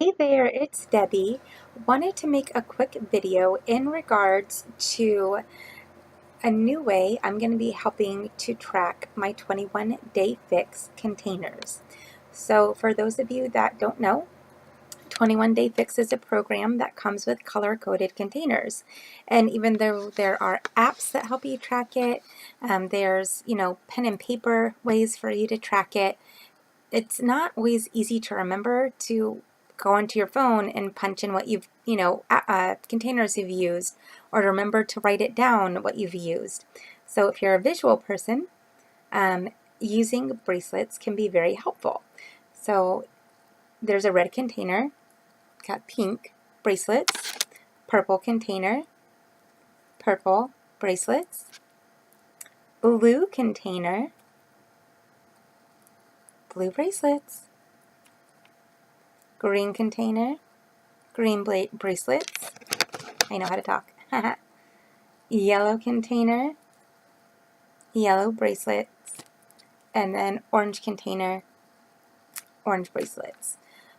Hey there, it's Debbie. Wanted to make a quick video in regards to a new way I'm going to be helping to track my 21-day fix containers. So for those of you that don't know, 21-Day Fix is a program that comes with color-coded containers. And even though there are apps that help you track it, there's, pen and paper ways for you to track it. It's not always easy to remember to go onto your phone and punch in what you've, containers you've used, or to remember to write it down what you've used. So if you're a visual person, using bracelets can be very helpful. So there's a red container, got pink bracelets, purple container, purple bracelets, blue container, blue bracelets, green container, green bracelets. I know how to talk. Yellow container, yellow bracelets, and then orange container, orange bracelets.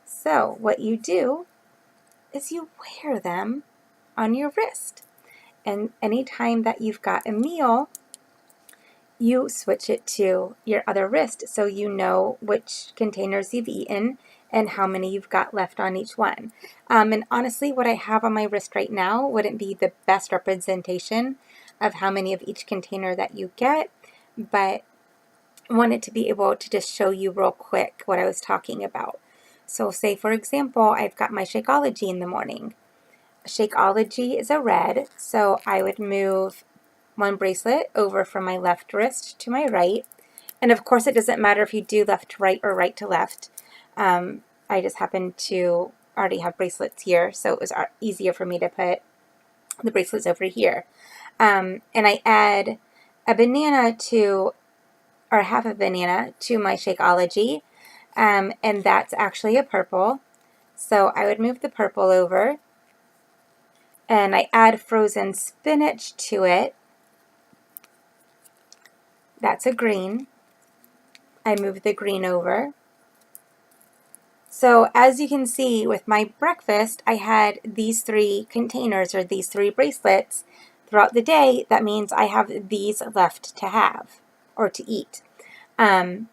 So what you do is you wear them on your wrist. And anytime that you've got a meal, you switch it to your other wrist so you know which containers you've eaten and how many you've got left on each one. And honestly, what I have on my wrist right now wouldn't be the best representation of how many of each container that you get, but I wanted to be able to just show you real quick what I was talking about. So say, for example, I've got my Shakeology in the morning. Shakeology is a red, so I would move one bracelet over from my left wrist to my right. And of course, it doesn't matter if you do left to right or right to left. I just happen to already have bracelets here, so it was easier for me to put the bracelets over here. And I add a banana to, or half a banana to my Shakeology, and that's actually a purple. So I would move the purple over, and I add frozen spinach to it. That's a green. I move the green over. So as you can see with my breakfast, I had these three containers or these three bracelets throughout the day. That means I have these left to have or to eat. And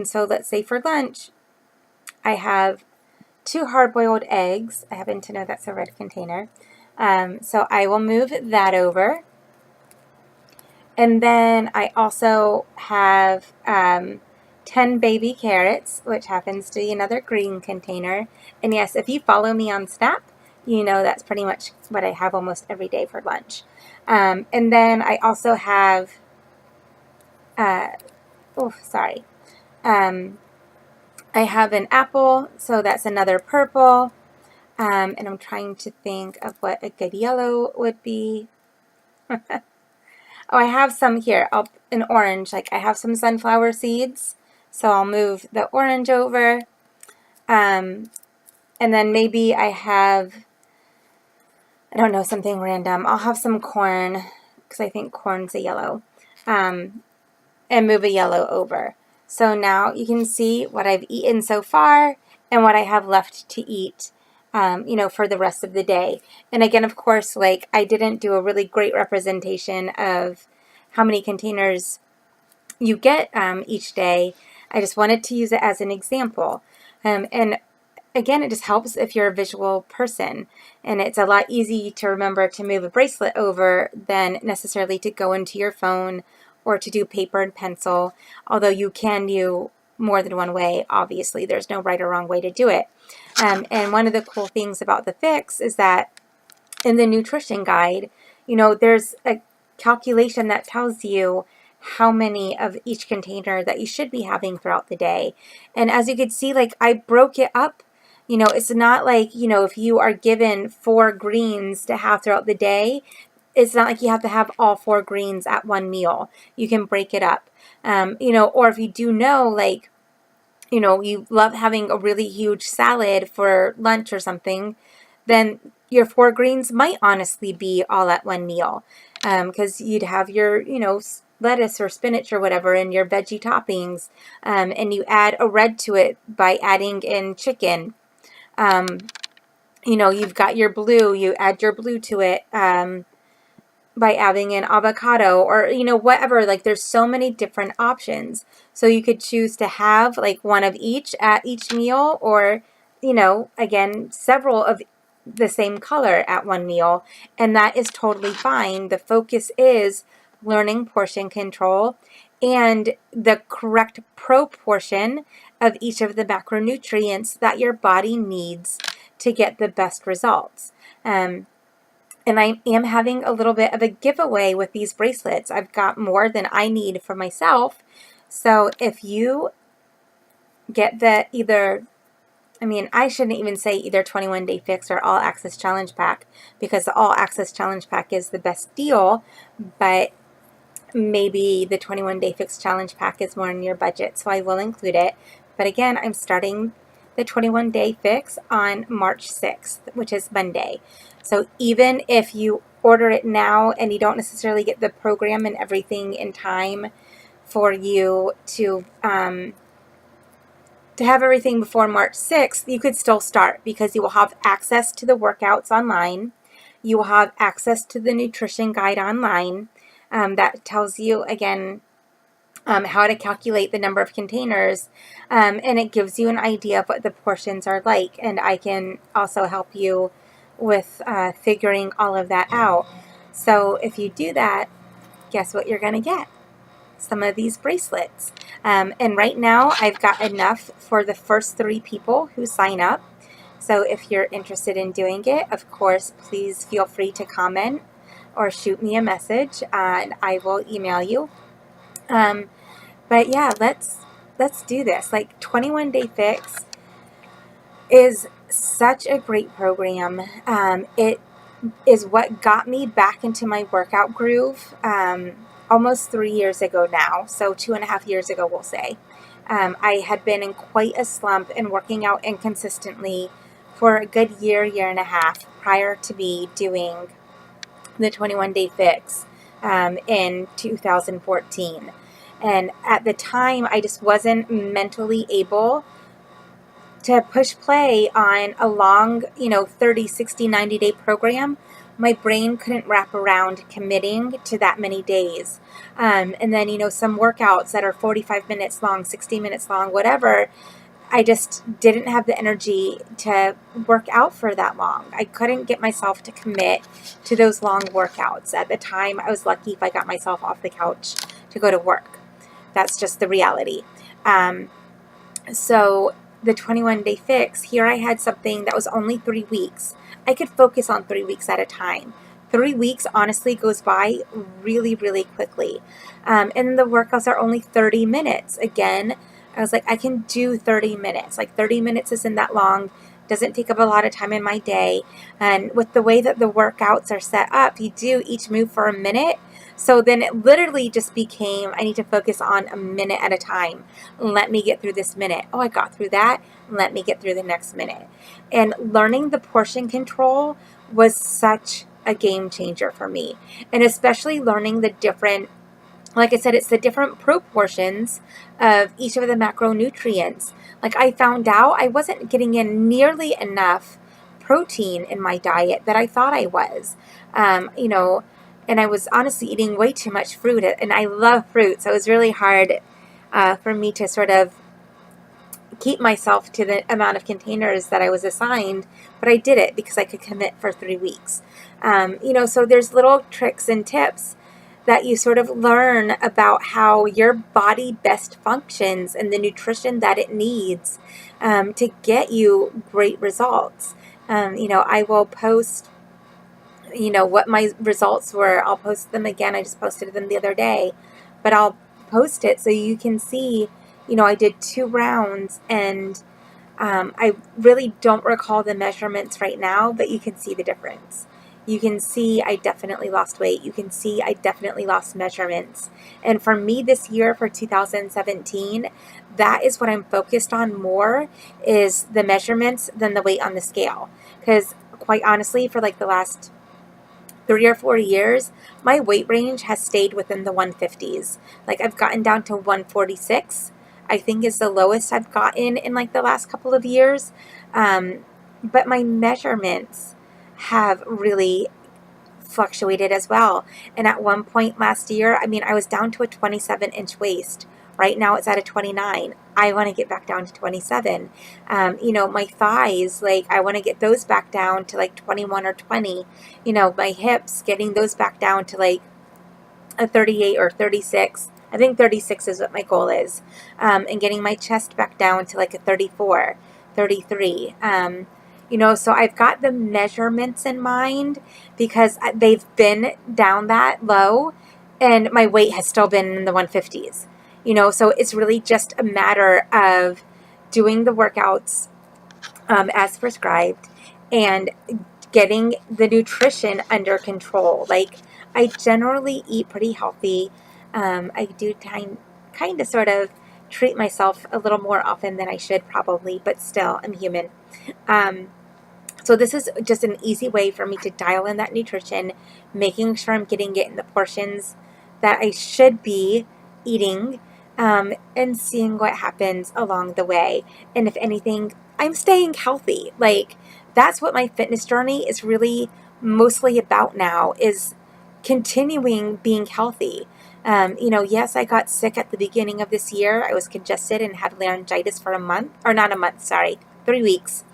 so let's say for lunch, I have 2 hard-boiled eggs. I happen to know that's a red container. So I will move that over. And then I also have 10 baby carrots, which happens to be another green container. And yes, if you follow me on Snap, you know that's pretty much what I have almost every day for lunch. And then I also have, I have an apple, so that's another purple. And I'm trying to think of what a good yellow would be. Oh, I have some here, an orange, like I have some sunflower seeds, so I'll move the orange over, and then maybe I have, I don't know, something random. I'll have some corn, because I think corn's a yellow, and move a yellow over. So now you can see what I've eaten so far and what I have left to eat, for the rest of the day. And again, of course, like I didn't do a really great representation of how many containers you get each day. I just wanted to use it as an example. And again, it just helps if you're a visual person. And it's a lot easier to remember to move a bracelet over than necessarily to go into your phone or to do paper and pencil, although you can do more than one way. Obviously, there's no right or wrong way to do it. And one of the cool things about the Fix is that in the nutrition guide, there's a calculation that tells you how many of each container that you should be having throughout the day. And as you can see, like I broke it up. It's not like, if you are given 4 greens to have throughout the day, it's not like you have to have all 4 greens at one meal. You can break it up. Or if you do like, you love having a really huge salad for lunch or something, then your 4 greens might honestly be all at one meal, because you'd have your, lettuce or spinach or whatever and your veggie toppings, and you add a red to it by adding in chicken You know, you've got your blue, you add your blue to it by adding in avocado or, you know, whatever. Like, there's so many different options. So you could choose to have like one of each at each meal, or, you know, again, several of the same color at one meal. And that is totally fine. The focus is learning portion control and the correct proportion of each of the macronutrients that your body needs to get the best results. And I am having a little bit of a giveaway with these bracelets. I've got more than I need for myself. So if you get the I shouldn't even say either 21 Day Fix or All Access Challenge Pack, because the All Access Challenge Pack is the best deal, but maybe the 21 Day Fix Challenge Pack is more in your budget, so I will include it. But again, I'm starting the 21 Day Fix on March 6th, which is Monday. So even if you order it now and you don't necessarily get the program and everything in time for you to have everything before March 6th, you could still start, because you will have access to the workouts online. You will have access to the nutrition guide online that tells you, again, how to calculate the number of containers, and it gives you an idea of what the portions are like. And I can also help you with figuring all of that out. So if you do that, guess what you're going to get? Some of these bracelets. And right now I've got enough for the first 3 people who sign up. So if you're interested in doing it, of course, please feel free to comment or shoot me a message and I will email you. But yeah, let's do this. Like, 21 Day Fix is such a great program. It is what got me back into my workout groove almost 3 years ago now. So 2.5 years ago, we'll say. I had been in quite a slump and working out inconsistently for a good year and a half prior to me doing the 21 Day Fix in 2014. And at the time, I just wasn't mentally able to push play on a long, 30, 60, 90-day program. My brain couldn't wrap around committing to that many days. And then, some workouts that are 45 minutes long, 60 minutes long, whatever, I just didn't have the energy to work out for that long. I couldn't get myself to commit to those long workouts. At the time, I was lucky if I got myself off the couch to go to work. That's just the reality. So the 21 Day Fix, here I had something that was only 3 weeks. I could focus on 3 weeks at a time. 3 weeks honestly goes by really, really quickly. And the workouts are only 30 minutes. Again, I was like, I can do 30 minutes. Like, 30 minutes isn't that long. Doesn't take up a lot of time in my day. And with the way that the workouts are set up, you do each move for a minute. So then it literally just became, I need to focus on a minute at a time. Let me get through this minute. Oh, I got through that. Let me get through the next minute. And learning the portion control was such a game changer for me. And especially learning the different, like I said, it's the different proportions of each of the macronutrients. Like, I found out I wasn't getting in nearly enough protein in my diet that I thought I was. And I was honestly eating way too much fruit, and I love fruit, so it was really hard for me to sort of keep myself to the amount of containers that I was assigned, but I did it because I could commit for 3 weeks. So there's little tricks and tips that you sort of learn about how your body best functions and the nutrition that it needs to get you great results. I will post what my results were. I'll post them again. I just posted them the other day, but I'll post it so you can see, I did 2 rounds, and I really don't recall the measurements right now, but you can see the difference. You can see I definitely lost weight. You can see I definitely lost measurements. And for me this year, for 2017, that is what I'm focused on more, is the measurements than the weight on the scale. Because quite honestly, for like the last 3 or 4 years, my weight range has stayed within the 150s. Like, I've gotten down to 146, I think is the lowest I've gotten in like the last couple of years. but my measurements have really fluctuated as well. And at one point last year, I mean, I was down to a 27-inch waist. Right now it's at a 29. I want to get back down to 27. My thighs, like, I want to get those back down to like 21 or 20. My hips, getting those back down to like a 38 or 36. I think 36 is what my goal is. And getting my chest back down to like a 34, 33. So I've got the measurements in mind because they've been down that low and my weight has still been in the 150s. So it's really just a matter of doing the workouts as prescribed and getting the nutrition under control. Like, I generally eat pretty healthy. I do kind of sort of treat myself a little more often than I should probably, but still, I'm human. So this is just an easy way for me to dial in that nutrition, making sure I'm getting it in the portions that I should be eating, and seeing what happens along the way. And if anything, I'm staying healthy. Like, that's what my fitness journey is really mostly about now, is continuing being healthy. Yes, I got sick at the beginning of this year. I was congested and had laryngitis for a month, or not a month, sorry, 3 weeks.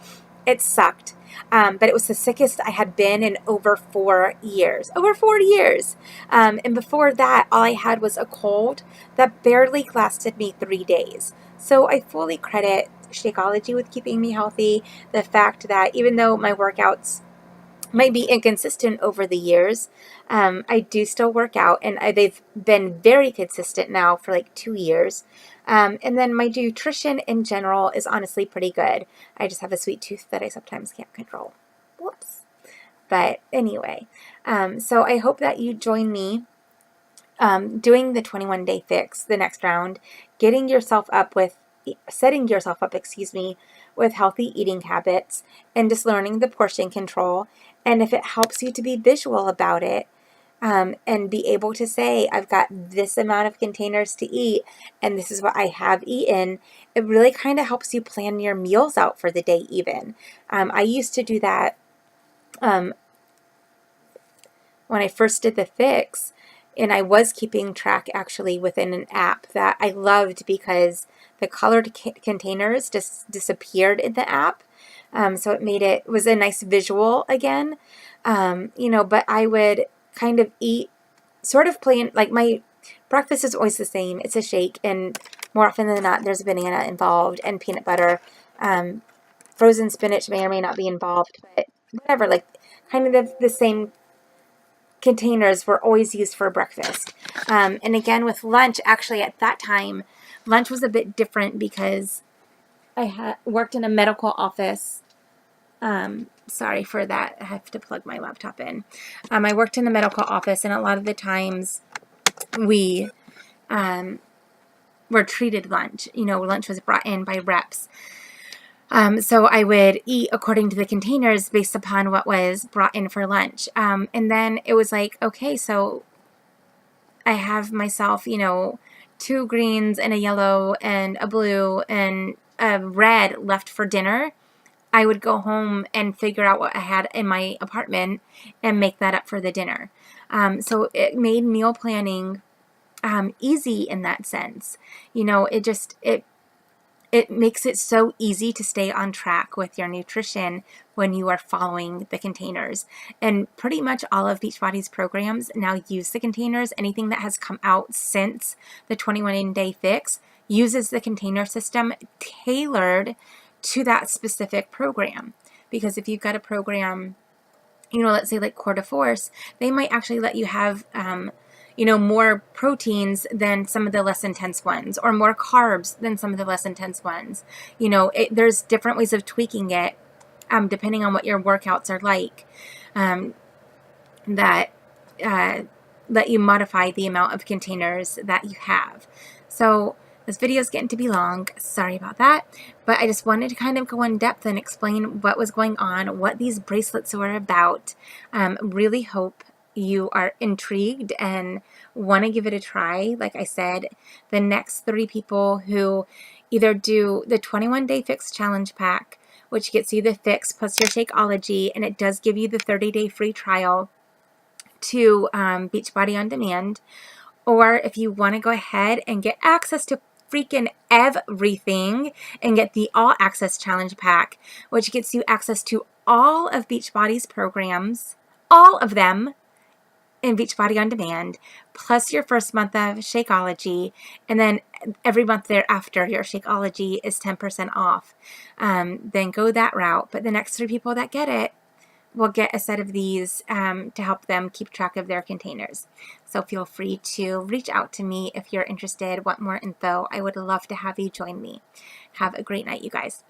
It sucked. But it was the sickest I had been in over 4 years. Over 4 years. And before that, all I had was a cold that barely lasted me 3 days. So I fully credit Shakeology with keeping me healthy. The fact that even though my workouts might be inconsistent over the years, I do still work out, and they've been very consistent now for like 2 years. And then my nutrition in general is honestly pretty good. I just have a sweet tooth that I sometimes can't control. Whoops. But anyway, so I hope that you join me doing the 21-day fix, the next round, setting yourself up, with healthy eating habits and just learning the portion control. And if it helps you to be visual about it, and be able to say, I've got this amount of containers to eat, and this is what I have eaten, it really kind of helps you plan your meals out for the day even. I used to do that when I first did the fix, and I was keeping track actually within an app that I loved because the colored containers just disappeared in the app. So it was a nice visual again. But I would kind of eat, sort of plain, like my breakfast is always the same. It's a shake, and more often than not, there's a banana involved and peanut butter. Frozen spinach may or may not be involved, but whatever, like kind of the same containers were always used for breakfast. And again, with lunch, actually at that time, lunch was a bit different because I worked in a medical office. Sorry for that. I have to plug my laptop in. I worked in a medical office, and a lot of the times we were treated lunch. Lunch was brought in by reps. So I would eat according to the containers based upon what was brought in for lunch. And then it was like, okay, so I have myself, 2 greens and a yellow and a blue and a red left for dinner. I would go home and figure out what I had in my apartment and make that up for the dinner. So it made meal planning easy in that sense. It makes it so easy to stay on track with your nutrition when you are following the containers. And pretty much all of Beachbody's programs now use the containers. Anything that has come out since the 21-day fix uses the container system tailored to that specific program. Because if you've got a program, let's say like Core de Force, they might actually let you have more proteins than some of the less intense ones, or more carbs than some of the less intense ones. There's different ways of tweaking it, depending on what your workouts are like, that let you modify the amount of containers that you have. So this video is getting to be long. Sorry about that. But I just wanted to kind of go in depth and explain what was going on, what these bracelets were about. Really hope you are intrigued and want to give it a try. Like I said, the next 3 people who either do the 21-day fix challenge pack which gets you the fix plus your Shakeology, and it does give you the 30-day free trial to Beachbody On Demand. Or if you want to go ahead and get access to freaking everything and get the All Access Challenge Pack, which gets you access to all of Beachbody's programs, all of them, in Beachbody On Demand, plus your first month of Shakeology, and then every month thereafter, your Shakeology is 10% off. Then go that route. But the next 3 people that get it will get a set of these to help them keep track of their containers. So feel free to reach out to me if you're interested, want more info. I would love to have you join me. Have a great night, you guys.